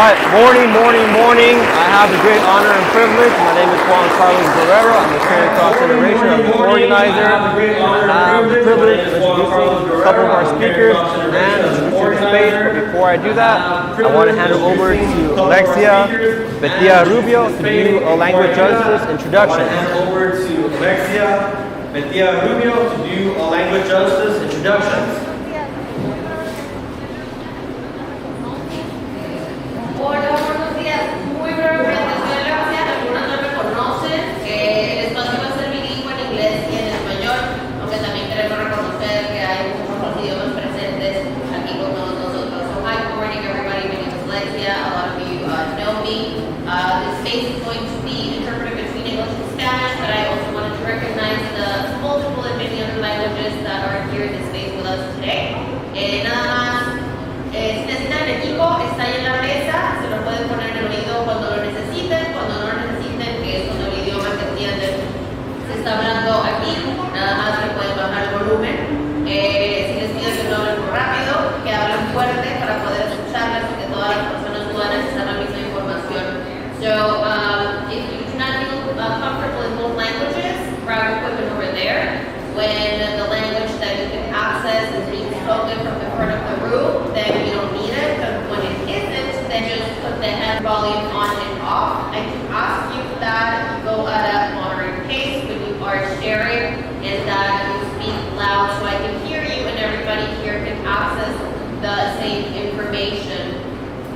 Right, morning. I have the great honor and privilege. My name is Juan Carlos Guerrero. I'm the Caring Cross Generation. I'm the organizer. I have the privilege of introducing a couple of our speakers and introducing the space. But before I do that, I want to hand it over to Alexia Betia Rubio to do a language justice introduction. Over to Alexia Betia Rubio to do a language justice introduction. Hola, buenos días. Muy brevemente, soy Alexia, algunos no me conocen. El espacio va a ser bilingüe en inglés y en español, aunque también queremos reconocer que hay muchos idiomas presentes aquí con todos nosotros. So, hi, good morning everybody. My name is Alexia. A lot of you know me. This space is going to be interpreted between English and Spanish, but I also wanted to recognize the multiple and many other languages that are here in this space with us today. Nada más. Si necesitan el equipo, está ahí en la mesa, se lo pueden poner en el oído cuando lo necesiten, cuando no lo necesiten, que es cuando el idioma que entienden se está hablando aquí, nada más le pueden bajar el volumen. Si les pido que no hablen muy rápido, que hablen fuerte para poder escucharles y que todas las personas puedan acceder a la misma información. So, if you do not feel comfortable in both languages, grab equipment over there. When the language that you can access is being spoken from the front of the room, then you don't need it. But when it isn't, then just put the hand volume on and off. I do ask you that you go at a moderate pace when you are sharing and that you speak loud so I can hear you and everybody here can access the same information.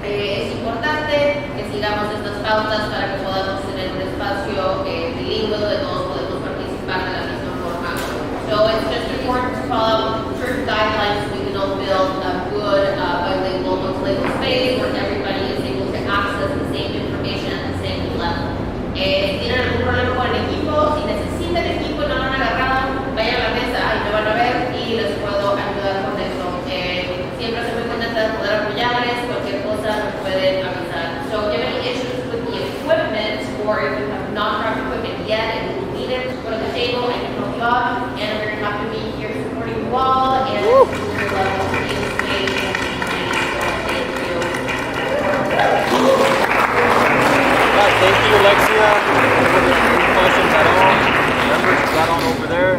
Es importante que sigamos estas pautas para que podamos tener un espacio bilingüe donde todos podemos participar de la misma forma. So it's just important to follow certain guidelines so we can all build a good bilingual, multilingual space where everybody is able to access the same information at the same level. Si tienen algún problema con el equipo, si necesitan el equipo y no lo han agarrado, vayan a la mesa, ahí me van a ver y les puedo ayudar con eso. Siempre estoy muy contenta de poder apoyarles, cualquier cosa nos pueden avisar. So if you have any issues with the equipment or if you have not grabbed equipment yet and you need it, go to the table, I can help you out, and we're happy to be here supporting you all and your level of space. Thank you, Alexia. Any questions at all? Members, got on over there.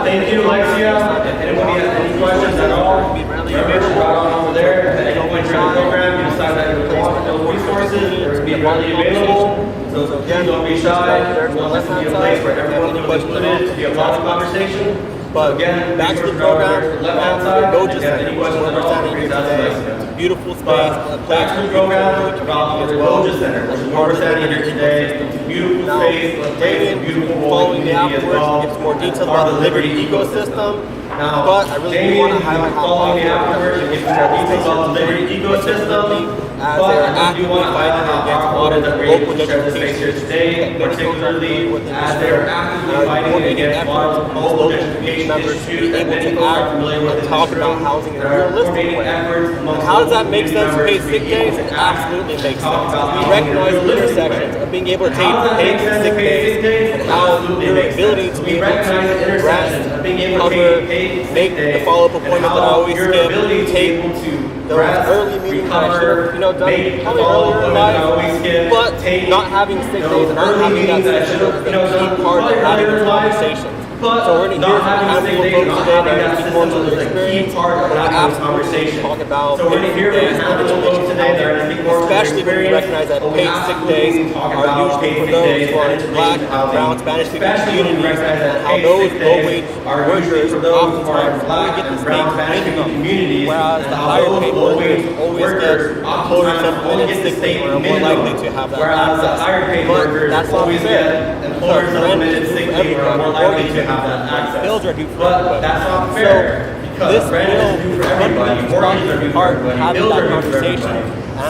Thank you, Alexia. If anybody has any questions at all, members, got on over there. If at any point during the program you decide that you want those resources, they're be readily available. So please don't be shy. We'll listen to be a place where everyone can participate to be a lot of conversation. But again, back to the program, left-hand side, Umoja Center. It's a beautiful space. Back to the program, about the Umoja Center, which is where we're standing here today. It's a beautiful space, a beautiful following the afterwards gives more details about the Liberty ecosystem. But I really do want to highlight how following the afterwards gives more details about the Liberty ecosystem. As they are actively fighting against a lot of the local gentrification today, particularly as they are actively fighting against a lot of local gentrification members to be able to act and talk about housing in a realistic way. And how does that make sense to pay sick days? It absolutely makes sense. We recognize the intersections of being able to take paid sick days and how your ability to be able to rest, cover, make the follow-up appointment that I always skip, take those early meetings that I should have, done probably earlier in life, but not having sick days and not having that session is a key part of having those conversations. So we're going to hear from a handful of folks today that are going to speak more to their experience, but I absolutely talk about paid days and especially when we recognize that paid sick days are usually for those who are in Black, Brown, Spanish-speaking communities, and how those low-wage workers oftentimes only get the state minimum, whereas the higher paid workers always get employers implemented sick days and are more likely to have that access. But that's not fair. Employers implemented sick days are more likely to have that access. Bills are due for everybody. That's not fair. So this bill fundamentally part of having that conversation.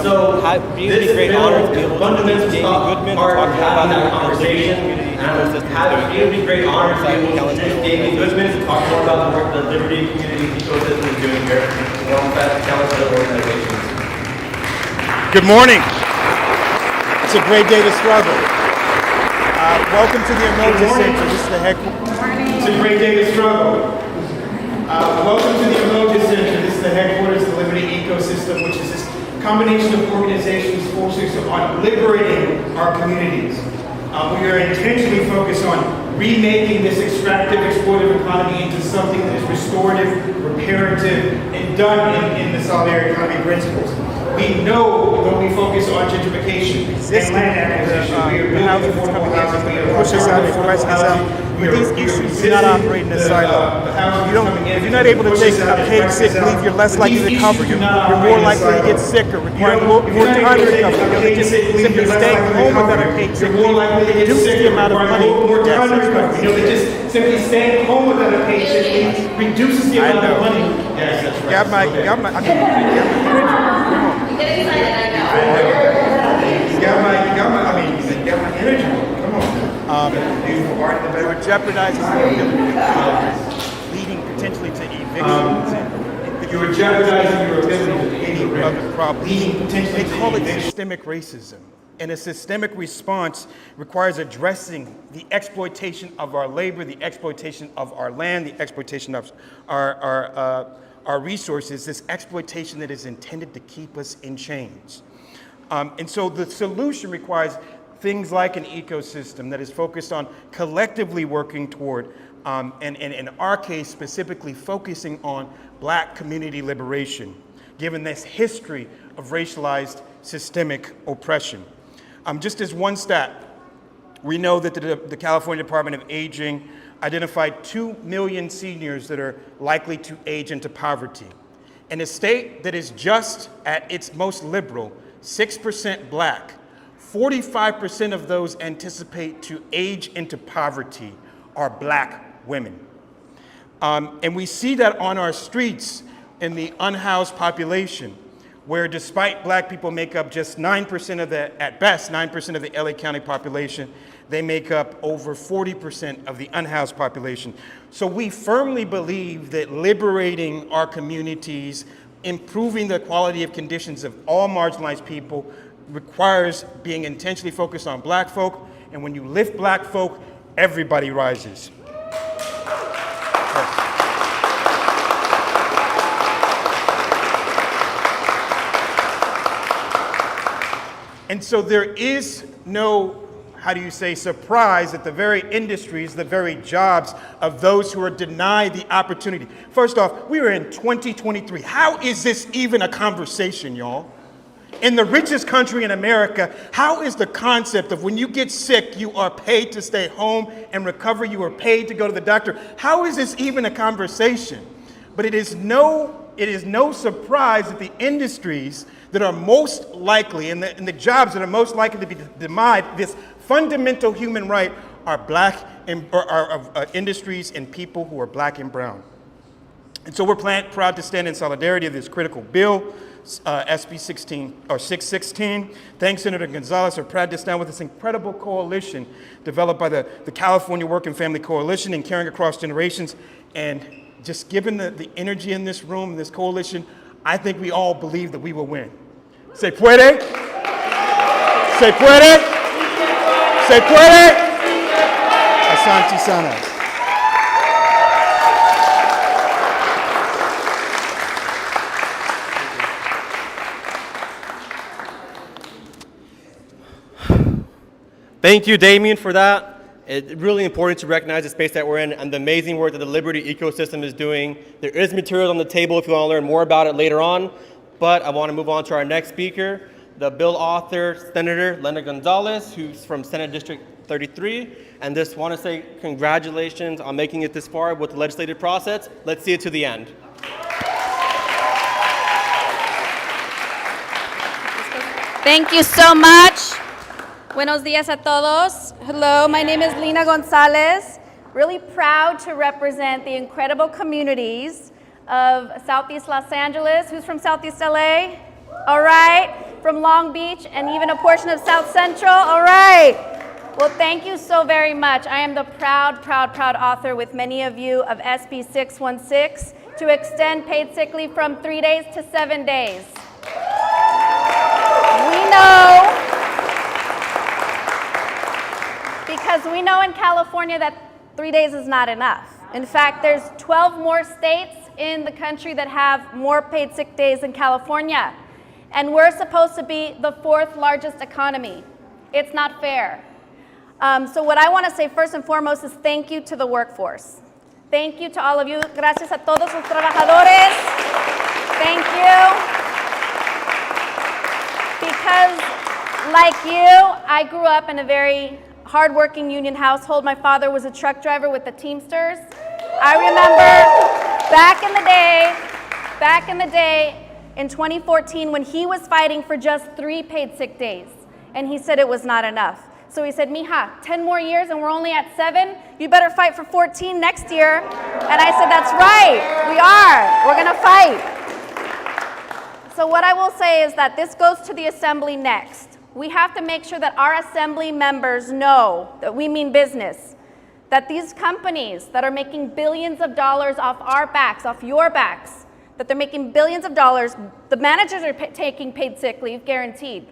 So being a great honor to be able to meet Jamie Goodman and talk about the conversation and have it be a great honor to be able to introduce Jamie Goodman to talk more about the work the Liberty Community Ecosystem is doing here alongside the talented other organizations. Good morning. It's a great day to struggle. Welcome to the Umoja Center. This is the headquarters. It's a great day to struggle. Welcome to the Umoja Center. This is the headquarters of the Liberty Ecosystem, which is this combination of organizations focusing on liberating our communities. We are intentionally focused on remaking this extractive, exploitative economy into something that is restorative, reparative, and done in the solidarity economy principles. We know when we focus on gentrification and land acquisition, we are building affordable housing, we are push us out, express us out. But these issues do not operate in a silo. If you're not able to take a paid sick leave, you're less likely to recover. You're more likely to get sicker, require more time to recover. Because just simply staying home without a paid sick leave reduces the amount of money. Just simply staying home without a paid sick leave reduces the amount of money. Yes, that's right. Got my You get excited, I know. You got my energy. Come on. You're jeopardizing your ability, leading potentially to evictions. You're jeopardizing your ability to pay Other problems. leading potentially They to call it eviction. systemic racism. And a systemic response requires addressing the exploitation of our labor, the exploitation of our land, the exploitation of our resources, this exploitation that is intended to keep us in chains. And so the solution requires things like an ecosystem that is focused on collectively working toward, and in our case, specifically focusing on Black community liberation, given this history of racialized systemic oppression. Just as one stat, we know that the California Department of Aging identified 2 million seniors that are likely to age into poverty. In a state that is just at its most liberal, 6% Black, 45% of those anticipate to age into poverty are Black women. And we see that on our streets in the unhoused population, where despite Black people make up just 9% of the, at best, 9% of the LA County population, they make up over 40% of the unhoused population. So we firmly believe that liberating our communities, improving the quality of conditions of all marginalized people requires being intentionally focused on Black folk. And when you lift Black folk, everybody rises. And so there is no, how do you say, surprise that the very industries, the very jobs of those who are denied the opportunity. First off, we are in 2023. How is this even a conversation, y'all? In the richest country in America, how is the concept of when you get sick, you are paid to stay home and recover, you are paid to go to the doctor? How is this even a conversation? But it is no surprise that the industries that are most likely, and the jobs that are most likely to be denied this fundamental human right are Black industries and people who are Black and brown. And so we're proud to stand in solidarity of this critical bill, SB 616. Thanks, Senator Gonzalez. We're proud to stand with this incredible coalition developed by the California Work and Family Coalition and Caring Across Generations. And just given the energy in this room, this coalition, I think we all believe that we will win. Se puede. Se puede. Se puede. Asante sana. Thank you, Damien, for that. It's really important to recognize the space that we're in and the amazing work that the Liberty ecosystem is doing. There is material on the table if you want to learn more about it later on, but I want to move on to our next speaker, the bill author, Senator Leonard Gonzalez, who's from Senate District 33, and just want to say congratulations on making it this far with the legislative process. Let's see it to the end. Thank you so much. Buenos días a todos. Hello, my name is Lina Gonzalez. Really proud to represent the incredible communities of Southeast Los Angeles. Who's from Southeast LA? All right. From Long Beach and even a portion of South Central. All right. Well, thank you so very much. I am the proud author with many of you of SB 616 to extend paid sick leave from 3 days to 7 days. Because we know in California that 3 days is not enough. In fact, there's 12 more states in the country that have more paid sick days than California. and we're supposed to be the 4th largest economy. It's not fair. So what I want to say first and foremost is thank you to the workforce. Thank you to all of you. Gracias a todos los trabajadores. Thank you. Because like you, I grew up in a very hardworking union household. My father was a truck driver with the Teamsters. I remember back in the day in 2014 when he was fighting for just 3 paid sick days. And he said it was not enough. So he said, mija, 10 more years and we're only at 7. You better fight for 14 next year. And I said, that's right, we are. We're gonna fight. So what I will say is that this goes to the assembly next. We have to make sure that our assembly members know that we mean business. That these companies that are making billions of dollars off our backs, off your backs, that they're making billions of dollars, the managers are taking paid sick leave, guaranteed.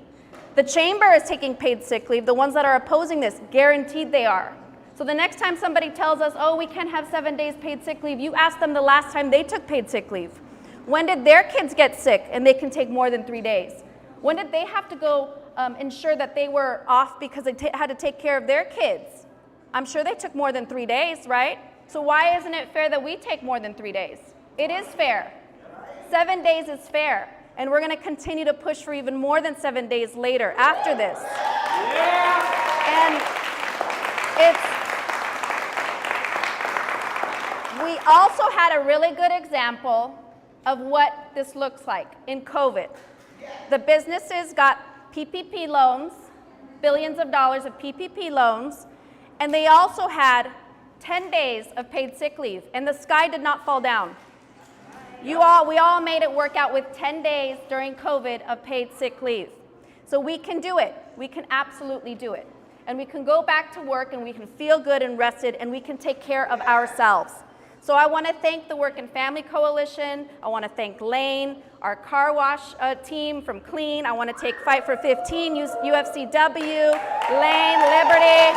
The chamber is taking paid sick leave. The ones that are opposing this, guaranteed they are. So the next time somebody tells us, oh, we can't have 7 days paid sick leave, you ask them the last time they took paid sick leave. When did their kids get sick and they can take more than 3 days? When did they have to go ensure that they were off because they had to take care of their kids? I'm sure they took more than 3 days, right? So why isn't it fair that we take more than 3 days? It is fair. 7 days is fair. And we're going to continue to push for even more than 7 days later after this. And we also had a really good example of what this looks like in COVID. The businesses got PPP loans, billions of dollars of PPP loans, and they also had 10 days of paid sick leave, and the sky did not fall down. We all made it work out with 10 days during COVID of paid sick leave. So we can do it. We can absolutely do it. And we can go back to work and we can feel good and rested and we can take care of ourselves. So I want to thank the Work and Family Coalition. I want to thank Lane, our car wash team from Clean. I want to take Fight for 15, UFCW, Lane, Liberty.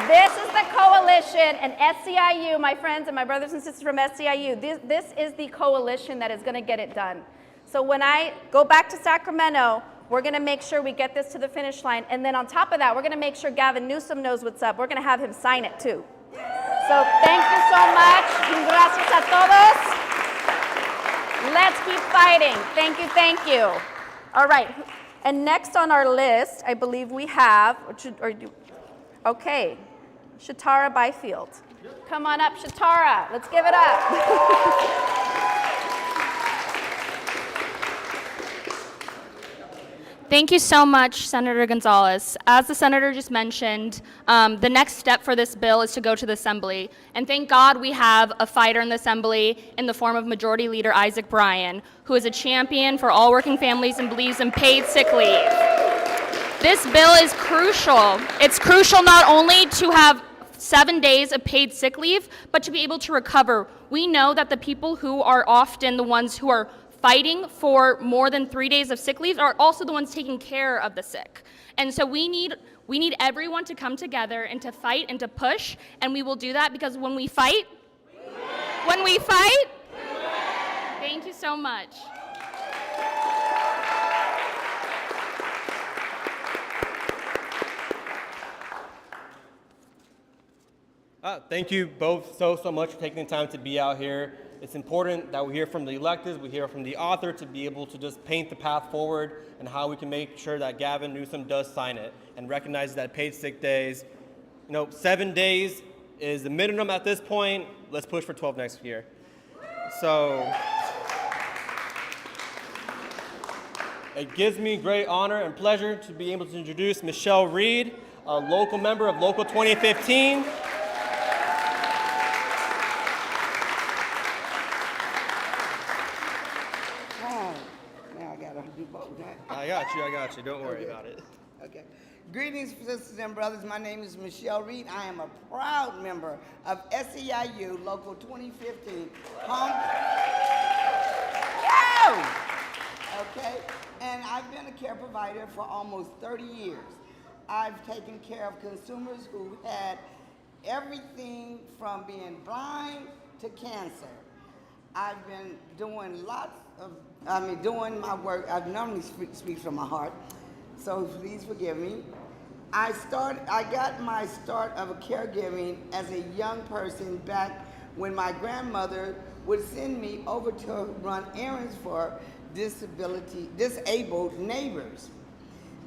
This is the coalition, and SEIU, my friends and my brothers and sisters from SEIU, this is the coalition that is going to get it done. So when I go back to Sacramento, we're going to make sure we get this to the finish line, and then on top of that, we're going to make sure Gavin Newsom knows what's up. We're going to have him sign it too. So thank you so much. Gracias a todos. Let's keep fighting. Thank you, thank you. All right, and next on our list, I believe we have, okay. Shatara Byfield. Come on up, Shatara. Let's give it up. Thank you so much, Senator Gonzalez. As the senator just mentioned, the next step for this bill is to go to the Assembly. And thank God we have a fighter in the Assembly in the form of Majority Leader Isaac Bryan, who is a champion for all working families and believes in paid sick leave. This bill is crucial. It's crucial not only to have 7 days of paid sick leave, but to be able to recover. We know that the people who are often the ones who are fighting for more than 3 days of sick leave are also the ones taking care of the sick. And so we need everyone to come together and to fight and to push, and we will do that because when we fight, thank you so much. Thank you both so much for taking the time to be out here. It's important that we hear from the electeds, we hear from the author to be able to just paint the path forward and how we can make sure that Gavin Newsom does sign it and recognize that paid sick days, 7 days is the minimum at this point. Let's push for 12 next year. So it gives me great honor and pleasure to be able to introduce Michelle Reed, a local member of Local 2015. I got you. Don't worry about it. Okay. Greetings, sisters and brothers. My name is Michelle Reed. I am a proud member of SEIU Local 2015. Okay. And I've been a care provider for almost 30 years. I've taken care of consumers who had everything from being blind to cancer. I've been doing doing my work. I normally speak from my heart, so please forgive me. I got my start of caregiving as a young person back when my grandmother would send me over to run errands for disabled neighbors.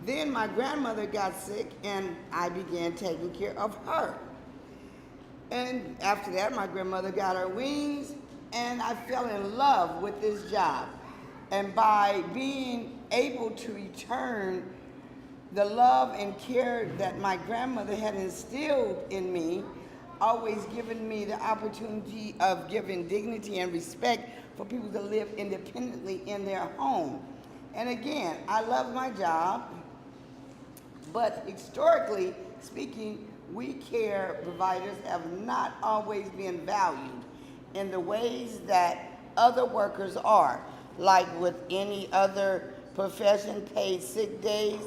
Then my grandmother got sick and I began taking care of her. And after that, my grandmother got her wings and I fell in love with this job. And by being able to return the love and care that my grandmother had instilled in me, always given me the opportunity of giving dignity and respect for people to live independently in their home. And again, I love my job, but historically speaking, we care providers have not always been valued in the ways that other workers are, like with any other profession, paid sick days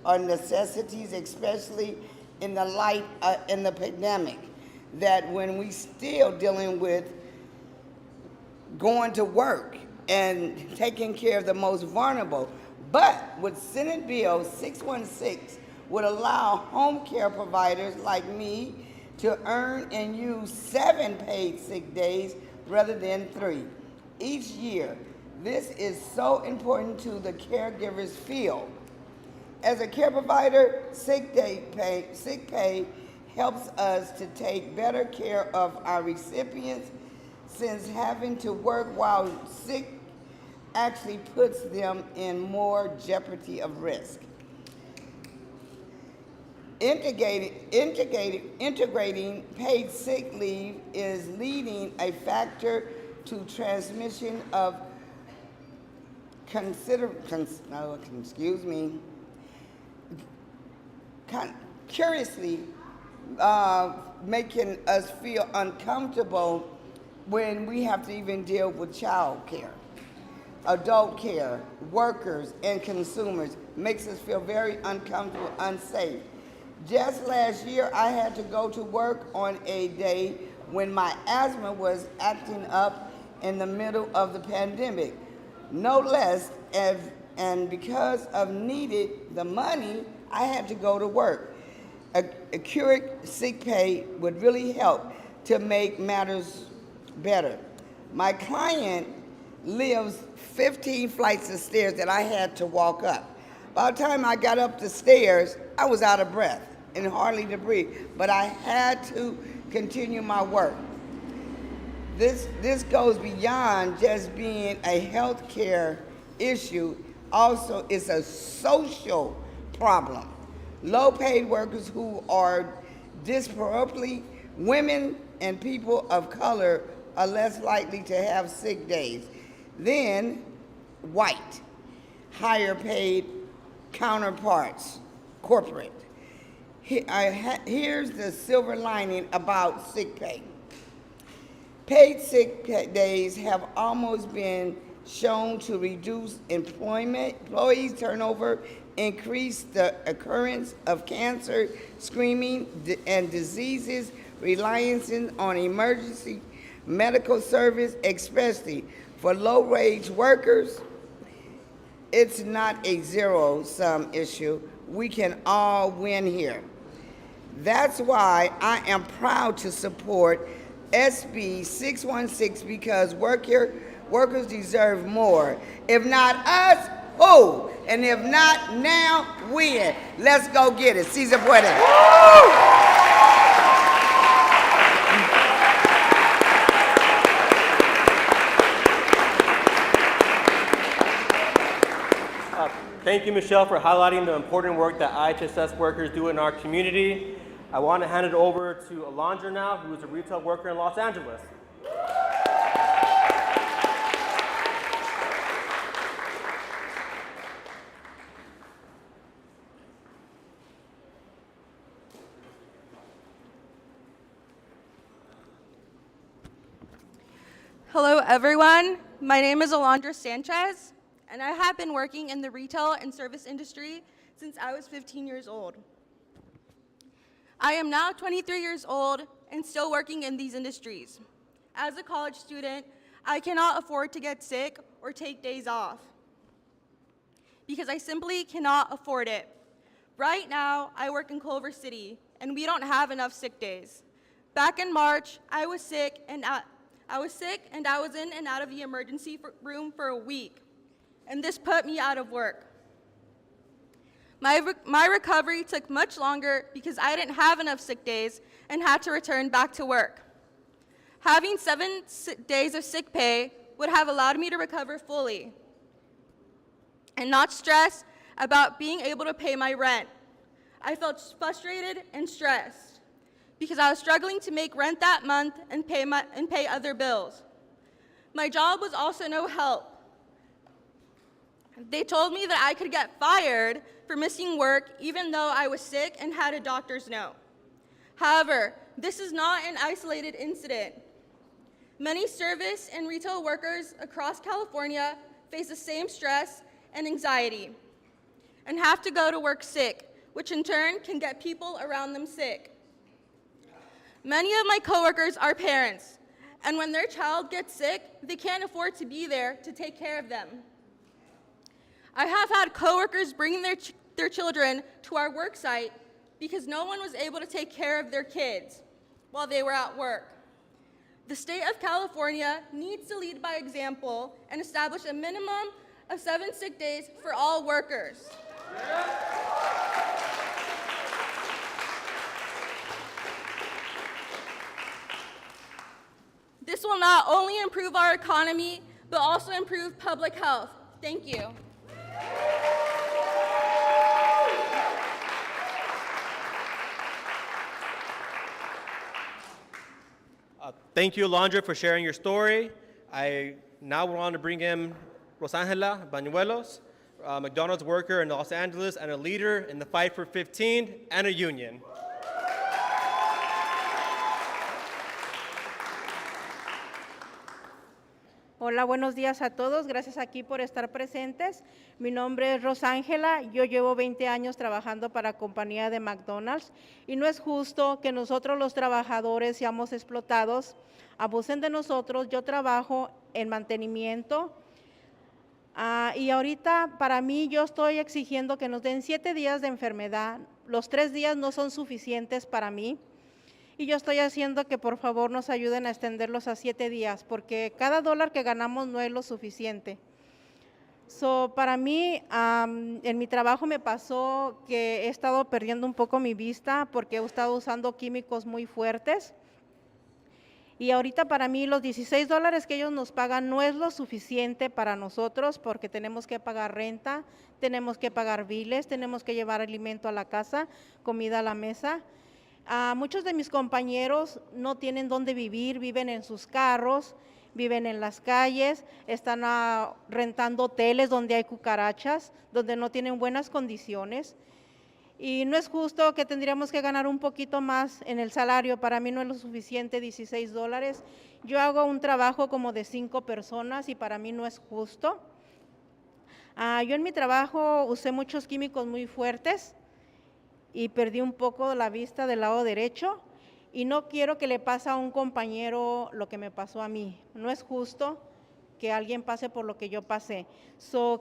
or necessities, especially in the light in the pandemic, that when we still dealing with going to work and taking care of the most vulnerable. But with Senate Bill 616 would allow home care providers like me to earn and use 7 paid sick days rather than 3 each year. This is so important to the caregivers field. As a care provider, sick pay helps us to take better care of our recipients, since having to work while sick actually puts them in more jeopardy of risk. Integrating paid sick leave is leading a factor to transmission of curiously making us feel uncomfortable when we have to even deal with child care. Adult care, workers, and consumers makes us feel very uncomfortable, unsafe. Just last year, I had to go to work on a day when my asthma was acting up in the middle of the pandemic. No less, and because of needed the money, I had to go to work. Accurate sick pay would really help to make matters better. My client lives 15 flights of stairs that I had to walk up. By the time I got up the stairs, I was out of breath and hardly to breathe, but I had to continue my work. This goes beyond just being a health care issue. Also, it's a social problem. Low-paid workers who are disproportionately women and people of color are less likely to have sick days than white, higher-paid counterparts, corporate. Here's the silver lining about sick pay. Paid sick days have almost been shown to reduce employees turnover, increase the occurrence of cancer, screening, and diseases, reliance on emergency medical service, especially for low-wage workers. It's not a zero-sum issue. We can all win here. That's why I am proud to support SB 616, because workers deserve more. If not us, who? And if not now, when? Let's go get it. Si se puede. Thank you, Michelle, for highlighting the important work that IHSS workers do in our community. I want to hand it over to Alondra now, who is a retail worker in Los Angeles. Hello, everyone. My name is Alondra Sanchez, and I have been working in the retail and service industry since I was 15 years old. I am now 23 years old and still working in these industries. As a college student, I cannot afford to get sick or take days off because I simply cannot afford it. Right now, I work in Culver City, and we don't have enough sick days. Back in March, I was sick, and I was in and out of the emergency room for a week, and this put me out of work. My recovery took much longer because I didn't have enough sick days and had to return back to work. Having 7 days of sick pay would have allowed me to recover fully and not stress about being able to pay my rent. I felt frustrated and stressed because I was struggling to make rent that month and pay other bills. My job was also no help. They told me that I could get fired for missing work even though I was sick and had a doctor's note. However, this is not an isolated incident. Many service and retail workers across California face the same stress and anxiety and have to go to work sick, which in turn can get people around them sick. Many of my coworkers are parents, and when their child gets sick, they can't afford to be there to take care of them. I have had coworkers bringing their children to our work site because no one was able to take care of their kids while they were at work. The state of California needs to lead by example and establish a minimum of 7 sick days for all workers. This will not only improve our economy, but also improve public health. Thank you. Thank you, Alondra, for sharing your story. I now want to bring in Rosangela Bañuelos, a McDonald's worker in Los Angeles and a leader in the fight for 15 and a union. Hola, buenos días a todos. Gracias aquí por estar presentes. Mi nombre es Rosángela. Yo llevo 20 años trabajando para compañía de McDonald's y no es justo que nosotros los trabajadores seamos explotados, abusen de nosotros. Yo trabajo en mantenimiento y ahorita para mí yo estoy exigiendo que nos den 7 días de enfermedad. Los 3 días no son suficientes para mí. Y yo estoy haciendo que por favor nos ayuden a extenderlos a 7 días, porque cada dólar que ganamos no es lo suficiente. Para mí, en mi trabajo me pasó que he estado perdiendo un poco mi vista porque he estado usando químicos muy fuertes. Y ahorita para mí los $16 que ellos nos pagan no es lo suficiente para nosotros porque tenemos que pagar renta, tenemos que pagar biles, tenemos que llevar alimento a la casa, comida a la mesa. Muchos de mis compañeros no tienen dónde vivir, viven en sus carros, viven en las calles, están rentando hoteles donde hay cucarachas, donde no tienen buenas condiciones. Y no es justo que tendríamos que ganar un poquito más en el salario. Para mí no es lo suficiente $16. Yo hago un trabajo como de 5 personas y para mí no es justo. Yo en mi trabajo usé muchos químicos muy fuertes y perdí un poco la vista del lado derecho y no quiero que le pase a un compañero lo que me pasó a mí. No es justo que alguien pase por lo que yo pasé.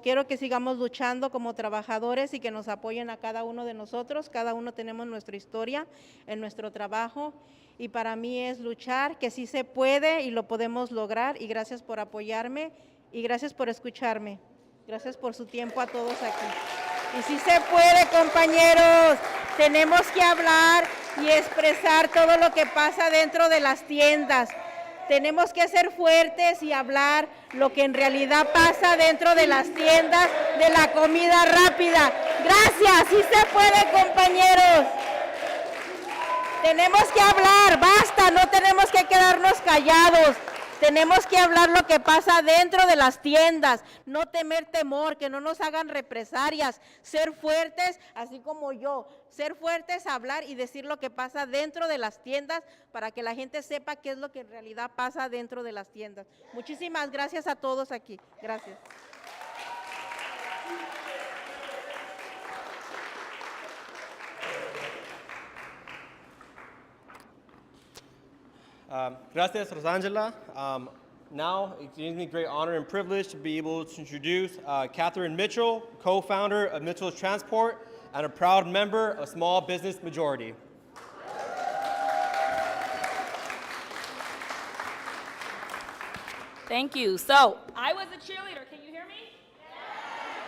Quiero que sigamos luchando como trabajadores y que nos apoyen a cada uno de nosotros. Cada uno tenemos nuestra historia en nuestro trabajo y para mí es luchar, que sí se puede y lo podemos lograr, y gracias por apoyarme y gracias por escucharme. Gracias por su tiempo a todos aquí. Y sí se puede, compañeros. Tenemos que hablar y expresar todo lo que pasa dentro de las tiendas. Tenemos que ser fuertes y hablar lo que en realidad pasa dentro de las tiendas de la comida rápida. Gracias, sí se puede, compañeros. Tenemos que hablar, basta, no tenemos que quedarnos callados. Tenemos que hablar lo que pasa dentro de las tiendas, no temer temor, que no nos hagan represalias, ser fuertes, así como yo, ser fuertes, hablar y decir lo que pasa dentro de las tiendas para que la gente sepa qué es lo que en realidad pasa dentro de las tiendas. Muchísimas gracias a todos aquí. Gracias. Gracias, Rosangela. Now, it gives me great honor and privilege to be able to introduce Catherine Mitchell, co-founder of Mitchell's Transport and a proud member of Small Business Majority. Thank you. So, I was a cheerleader. Can you hear me?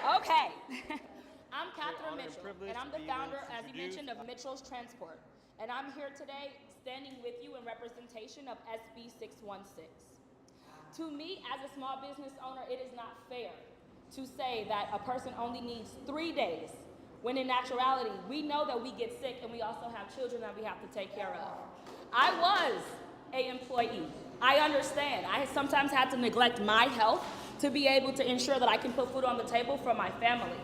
Yeah. Okay. I'm Catherine Mitchell, and I'm the founder, as you mentioned, of Mitchell's Transport. And I'm here today standing with you in representation of SB 616. To me, as a small business owner, it is not fair to say that a person only needs 3 days, when in actuality, we know that we get sick and we also have children that we have to take care of. I was an employee. I understand. I sometimes had to neglect my health to be able to ensure that I can put food on the table for my family.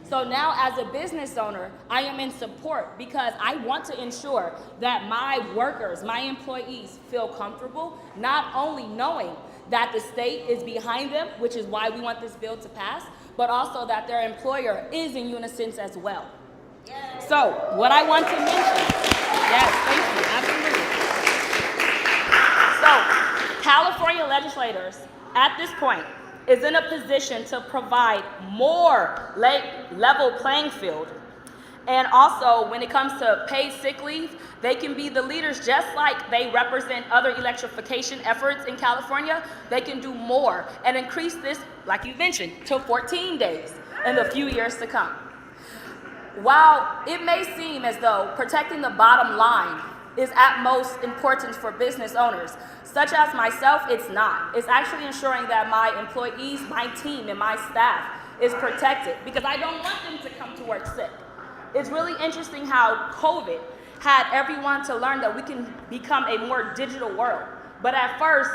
So now as a business owner, I am in support because I want to ensure that my workers, my employees feel comfortable, not only knowing that the state is behind them, which is why we want this bill to pass, but also that their employer is in unison as well. Yes. So what I want to mention, yes, thank you, absolutely. So California legislators at this point is in a position to provide more level playing field. And also, when it comes to paid sick leave, they can be the leaders just like they represent other electrification efforts in California. They can do more and increase this, like you mentioned, to 14 days in the few years to come. While it may seem as though protecting the bottom line is at most important for business owners, such as myself, it's not. It's actually ensuring that my employees, my team, and my staff is protected because I don't want them to come to work sick. It's really interesting how COVID had everyone to learn that we can become a more digital world. But at first,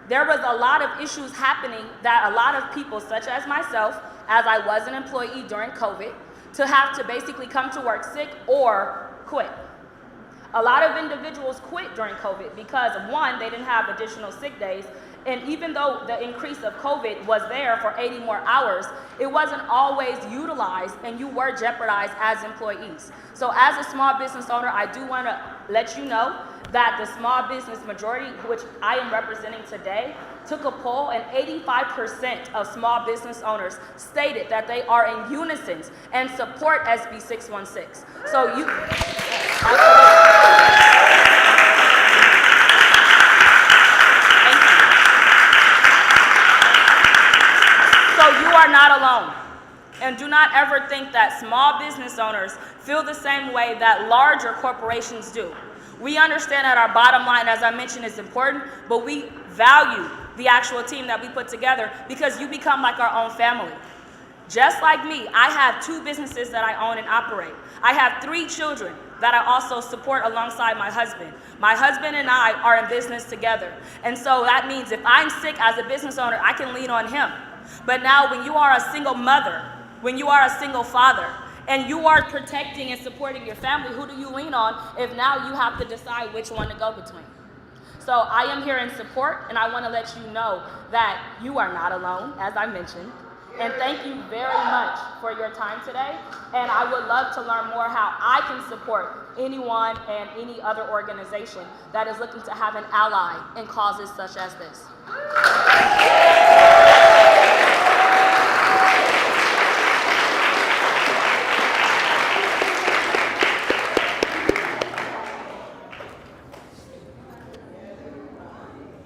there was a lot of issues happening that a lot of people, such as myself, as I was an employee during COVID, to have to basically come to work sick or quit. A lot of individuals quit during COVID because, one, they didn't have additional sick days, and even though the increase of COVID was there for 80 more hours, it wasn't always utilized and you were jeopardized as employees. So as a small business owner, I do want to let you know that the small business majority, which I am representing today, took a poll and 85% of small business owners stated that they are in unison and support SB 616. So you, So you are not alone. And do not ever think that small business owners feel the same way that larger corporations do. We understand that our bottom line, as I mentioned, is important, but we value the actual team that we put together because you become like our own family. Just like me, I have 2 businesses that I own and operate. I have 3 children that I also support alongside my husband. My husband and I are in business together. And so that means if I'm sick as a business owner, I can lean on him. But now when you are a single mother, when you are a single father, and you are protecting and supporting your family, who do you lean on if now you have to decide which one to go between? So I am here in support, and I want to let you know that you are not alone, as I mentioned. And thank you very much for your time today. And I would love to learn more how I can support anyone and any other organization that is looking to have an ally in causes such as this.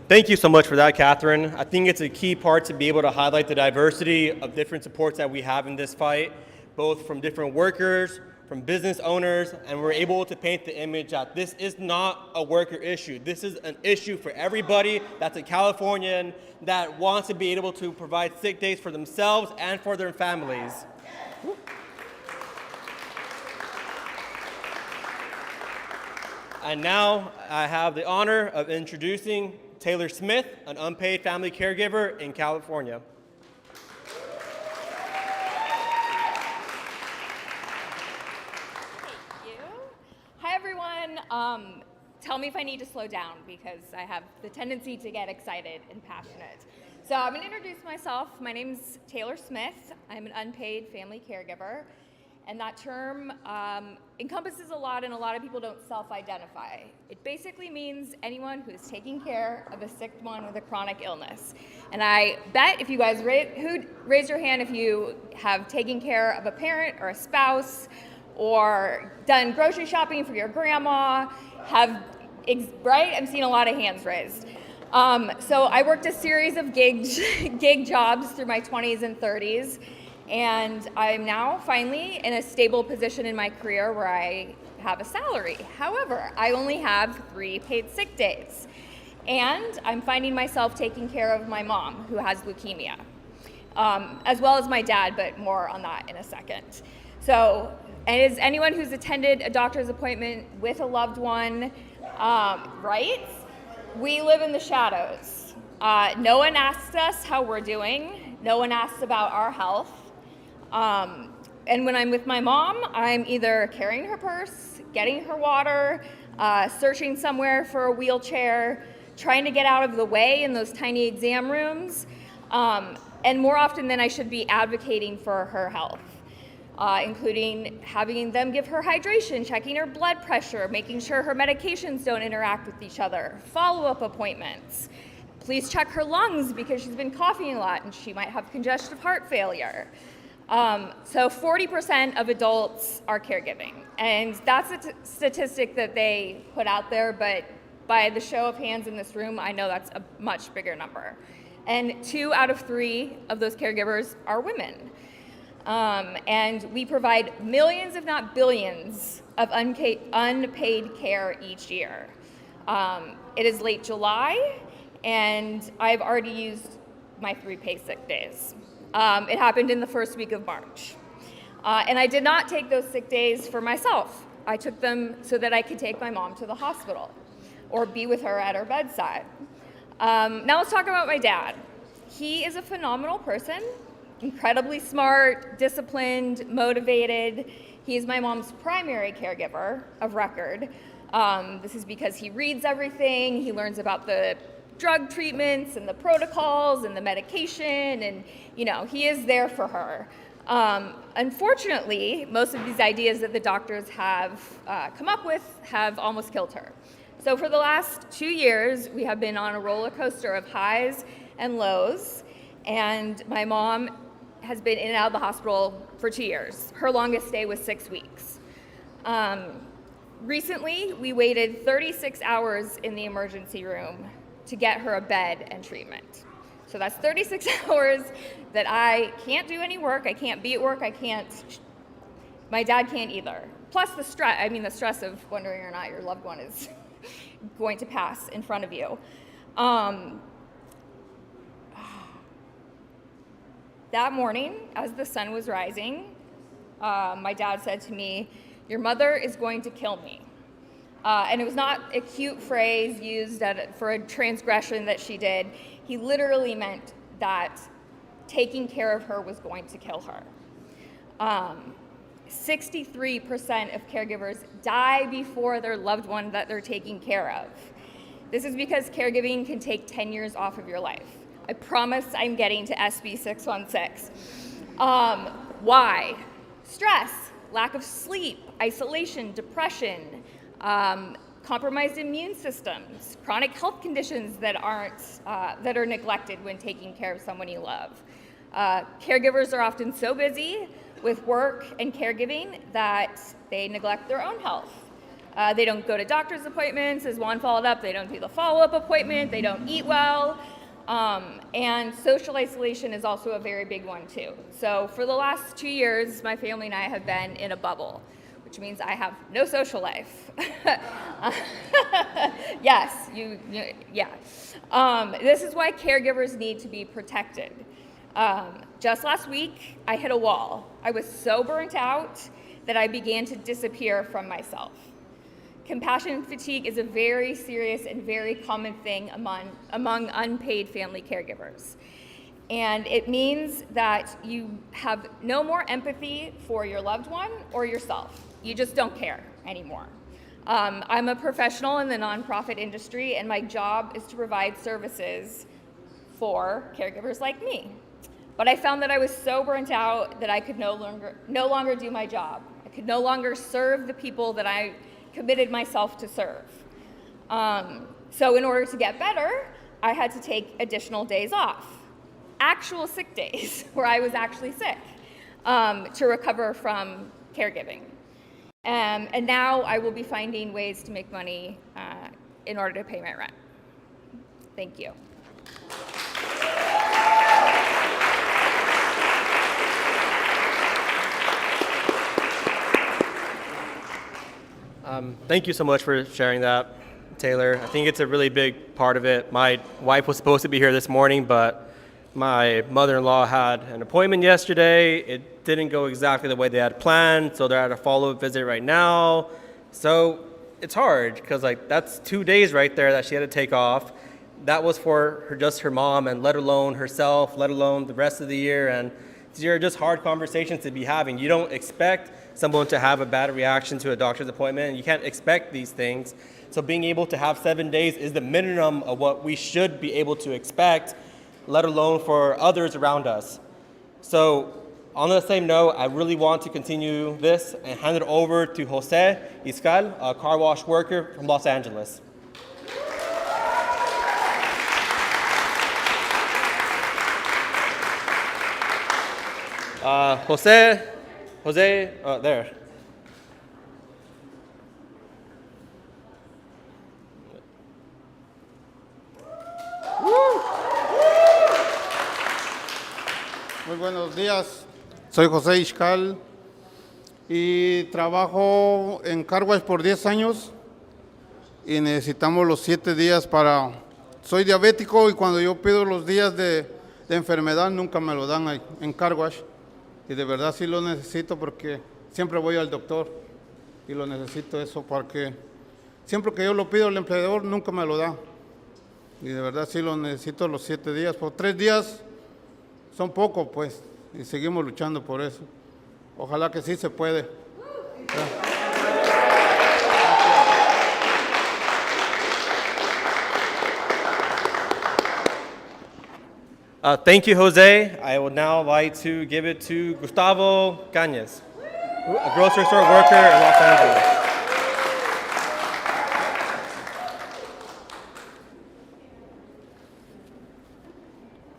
Thank you so much for that, Catherine. I think it's a key part to be able to highlight the diversity of different supports that we have in this fight, both from different workers, from business owners, and we're able to paint the image that this is not a worker issue. This is an issue for everybody that's a Californian that wants to be able to provide sick days for themselves and for their families. And now I have the honor of introducing Taylor Smith, an unpaid family caregiver in California. Thank you. Hi, everyone. Tell me if I need to slow down because I have the tendency to get excited and passionate. So I'm going to introduce myself. My name's Taylor Smith. I'm an unpaid family caregiver. And that term encompasses a lot, and a lot of people don't self-identify. It basically means anyone who is taking care of a sick one with a chronic illness. And I bet if you guys raise your hand if you have taken care of a parent or a spouse, or done grocery shopping for your grandma, right? I'm seeing a lot of hands raised. So I worked a series of gig jobs through my 20s and 30s. And I'm now finally in a stable position in my career where I have a salary. However, I only have 3 paid sick days. And I'm finding myself taking care of my mom, who has leukemia, as well as my dad, but more on that in a second. So, and as anyone who's attended a doctor's appointment with a loved one, right? We live in the shadows. No one asks us how we're doing. No one asks about our health. And when I'm with my mom, I'm either carrying her purse, getting her water, searching somewhere for a wheelchair, trying to get out of the way in those tiny exam rooms, and more often than I should be advocating for her health, including having them give her hydration, checking her blood pressure, making sure her medications don't interact with each other, follow-up appointments. Please check her lungs because she's been coughing a lot and she might have congestive heart failure. So 40% of adults are caregiving, and that's a statistic that they put out there, but by the show of hands in this room, I know that's a much bigger number. And 2 out of 3 of those caregivers are women. And we provide millions, if not billions, of unpaid care each year. It is late July, and I've already used my 3 paid sick days. It happened in the first week of March. And I did not take those sick days for myself. I took them so that I could take my mom to the hospital or be with her at her bedside. Now let's talk about my dad. He is a phenomenal person, incredibly smart, disciplined, motivated. He is my mom's primary caregiver of record. This is because he reads everything, he learns about the drug treatments and the protocols and the medication, and he is there for her. Unfortunately, most of these ideas that the doctors have come up with have almost killed her. So for the last 2 years, we have been on a roller coaster of highs and lows, and my mom has been in and out of the hospital for 2 years. Her longest stay was 6 weeks. Recently, we waited 36 hours in the emergency room to get her a bed and treatment. So that's 36 hours that I can't do any work, I can't be at work, my dad can't either. Plus the stress of wondering or not your loved one is going to pass in front of you. That morning, as the sun was rising, my dad said to me, "Your mother is going to kill me." And it was not a cute phrase used for a transgression that she did. He literally meant that taking care of her was going to kill her. 63% of caregivers die before their loved one that they're taking care of. This is because caregiving can take 10 years off of your life. I promise I'm getting to SB 616. Why? Stress, lack of sleep, isolation, depression, compromised immune systems, chronic health conditions that are neglected when taking care of someone you love. Caregivers are often so busy with work and caregiving that they neglect their own health. They don't go to doctor's appointments, as Juan followed up, they don't do the follow-up appointment, they don't eat well, and social isolation is also a very big one too. So for the last 2 years, my family and I have been in a bubble, which means I have no social life. Yes, yeah. This is why caregivers need to be protected. Just last week, I hit a wall. I was so burnt out that I began to disappear from myself. Compassion fatigue is a very serious and very common thing among unpaid family caregivers. And it means that you have no more empathy for your loved one or yourself. You just don't care anymore. I'm a professional in the nonprofit industry, and my job is to provide services for caregivers like me. But I found that I was so burnt out that I could no longer do my job. I could no longer serve the people that I committed myself to serve. So in order to get better, I had to take additional days off, actual sick days, where I was actually sick, to recover from caregiving. And now I will be finding ways to make money in order to pay my rent. Thank you. Thank you so much for sharing that, Taylor. I think it's a really big part of it. My wife was supposed to be here this morning, but my mother-in-law had an appointment yesterday. It didn't go exactly the way they had planned, so they're at a follow-up visit right now. So it's hard because that's 2 days right there that she had to take off. That was for just her mom, and let alone herself, let alone the rest of the year. And these are just hard conversations to be having. You don't expect someone to have a bad reaction to a doctor's appointment, and you can't expect these things. So being able to have 7 days is the minimum of what we should be able to expect, let alone for others around us. So on the same note, I really want to continue this and hand it over to Jose Iscal, a car wash worker from Los Angeles. Jose, there. Muy buenos días, soy José Iscal y trabajo en car wash por 10 años y necesitamos los 7 días para... Soy diabético y cuando yo pido los días de enfermedad nunca me lo dan en car wash. Y de verdad sí lo necesito porque siempre voy al doctor y lo necesito eso porque siempre que yo lo pido el empleador nunca me lo da. Y de verdad sí lo necesito los 7 días. Por 3 días son poco pues y seguimos luchando por eso. Ojalá que sí se puede. Thank you, Jose. I would now like to give it to Gustavo Cañas, a grocery store worker in Los Angeles.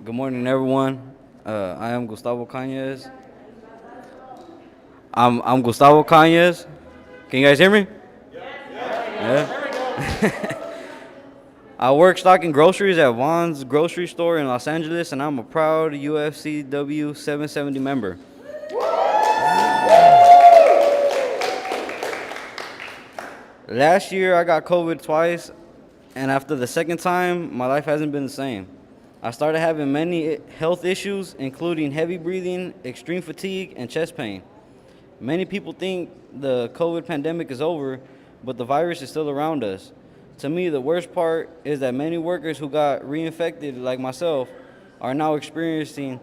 Good morning, everyone. I am Gustavo Cañas. I'm Gustavo Cañas. Can you guys hear me? Yeah. I work stocking groceries at Vaughn's grocery store in Los Angeles, and I'm a proud UFCW 770 member. Last year, I got COVID twice, and after the second time, my life hasn't been the same. I started having many health issues, including heavy breathing, extreme fatigue, and chest pain. Many people think the COVID pandemic is over, but the virus is still around us. To me, the worst part is that many workers who got reinfected, like myself, are now experiencing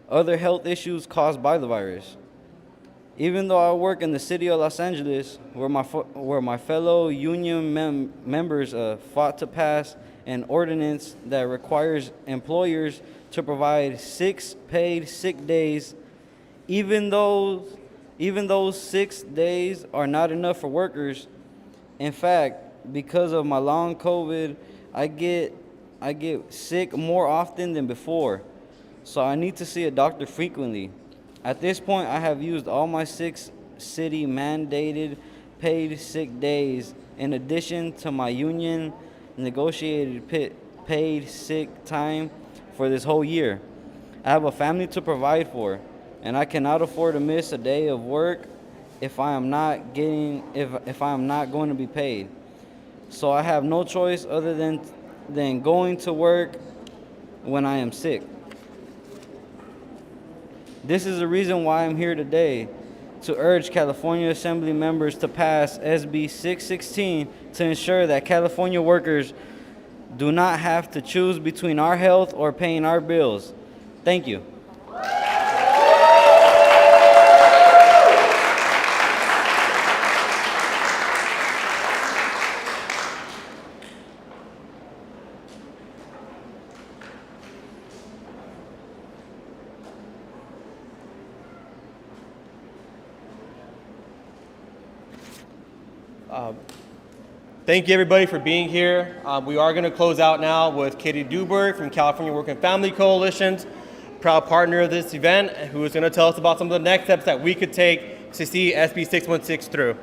other health issues caused by the virus. Even though I work in the city of Los Angeles, where my fellow union members fought to pass an ordinance that requires employers to provide 6 paid sick days, even those 6 days are not enough for workers. In fact, because of my long COVID, I get sick more often than before, so I need to see a doctor frequently. At this point, I have used all my 6 city mandated paid sick days in addition to my union negotiated paid sick time for this whole year. I have a family to provide for, and I cannot afford to miss a day of work if I am not going to be paid. So I have no choice other than going to work when I am sick. This is the reason why I'm here today, to urge California Assembly members to pass SB 616 to ensure that California workers do not have to choose between our health or paying our bills. Thank you. Thank you everybody for being here. We are going to close out now with Katie Duberg from California Work and Family Coalitions, proud partner of this event, who is going to tell us about some of the next steps that we could take to see SB 616 through.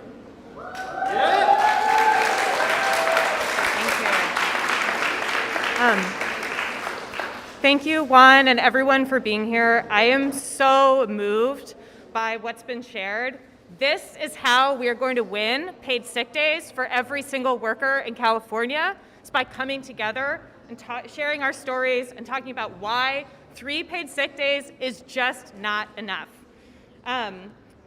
Thank you, Juan, and everyone for being here. I am so moved by what's been shared. This is how we are going to win paid sick days for every single worker in California. It's by coming together and sharing our stories and talking about why 3 paid sick days is just not enough.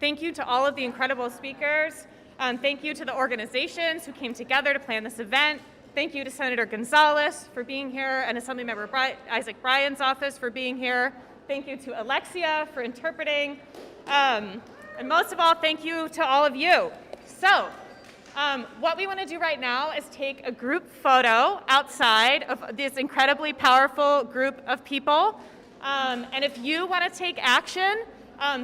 Thank you to all of the incredible speakers. Thank you to the organizations who came together to plan this event. Thank you to Senator Gonzalez for being here and Assemblymember Isaac Bryan's office for being here. Thank you to Alexia for interpreting. And most of all, thank you to all of you. So, what we want to do right now is take a group photo outside of this incredibly powerful group of people. And if you want to take action,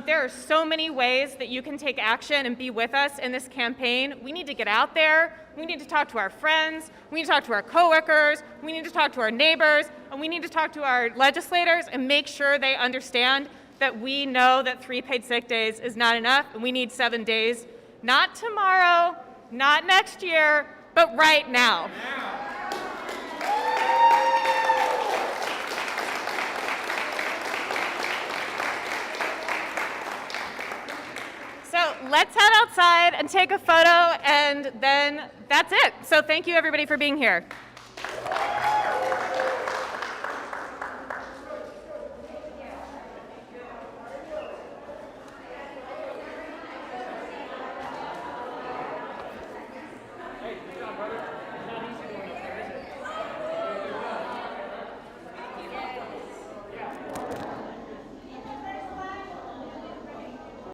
there are so many ways that you can take action and be with us in this campaign. We need to get out there. We need to talk to our friends. We need to talk to our coworkers. We need to talk to our neighbors. And we need to talk to our legislators and make sure they understand that we know that 3 paid sick days is not enough, and we need 7 days, not tomorrow, not next year, but right now. So let's head outside and take a photo, and then that's it. So thank you everybody for being here.